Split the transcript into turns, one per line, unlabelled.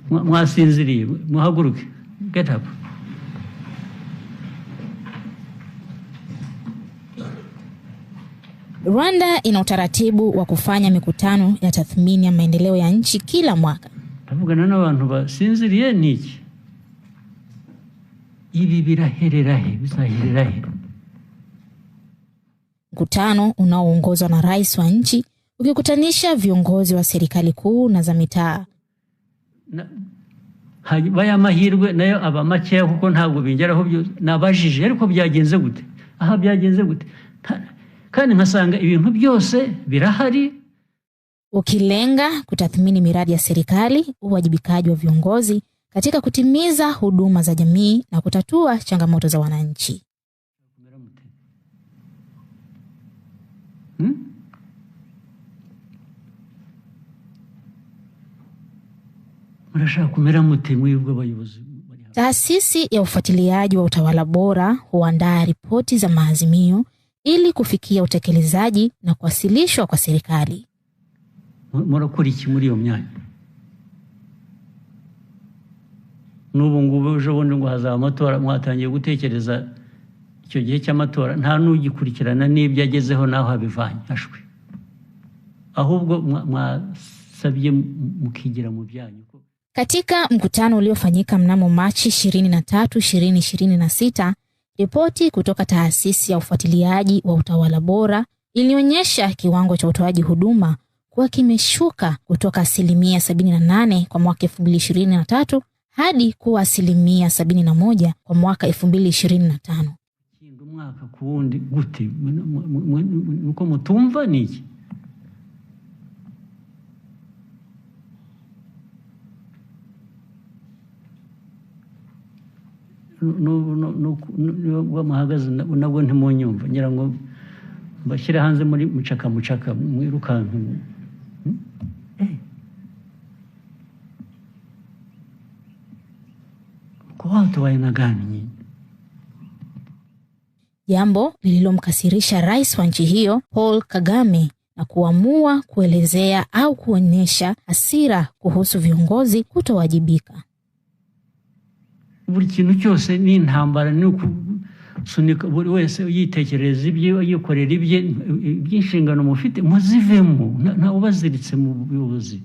mwasinziriye muhaguruke, get up.
Rwanda ina utaratibu wa kufanya mikutano ya tathmini ya maendeleo ya nchi kila mwaka.
Tavugana n'abantu basinziriye niki? Ibi birahererahe, bizahererahe.
Mkutano unaoongozwa na rais wa nchi ukikutanisha viongozi wa serikali kuu na za mitaa.
Baya mahirwe nayo aba make kuko ntabwo bingeraho byo nabajije ariko byagenze gute? Aha byagenze gute? Kandi nkasanga ibintu byose birahari.
Ukilenga kutathmini miradi ya serikali, uwajibikaji wa viongozi katika kutimiza huduma za jamii na kutatua changamoto za wananchi. Taasisi ya ufuatiliaji wa utawala bora huandaa ripoti za maazimio ili kufikia utekelezaji na kuwasilishwa kwa serikali.
Murakora iki muri iyo myanya? N'ubu ngubu ujobundi ngo hazaba amatora, mwatangiye gutekereza icyo gihe cy'amatora, nta n'ugikurikirana n'ibyo yagezeho naho habivanye ashwe. Ahubwo mwasabye mukigira mu byanyu.
Katika mkutano uliofanyika mnamo Machi 23, 2026, ripoti kutoka taasisi ya ufuatiliaji wa utawala bora ilionyesha kiwango cha utoaji huduma kuwa kimeshuka kutoka 78% kwa mwaka 2023 hadi kuwa 71% kwa mwaka 2025.
Mwaka kuundi gute nuko mutumva niki? No mahagaze nabwo ntimunyumva ngira ngo mbashyira hanze muri mucaka mwirukanka. Kwa watu wa aina gani?
Jambo lililomkasirisha rais wa nchi hiyo Paul Kagame na kuamua kuelezea au kuonyesha hasira kuhusu viongozi kutowajibika.
Buri kintu cyose ni intambara, ni sunika buri wese yitekereza ibyo yikorera ibye, by'inshingano mufite muzivemo, nta ubaziritse mu buyobozi.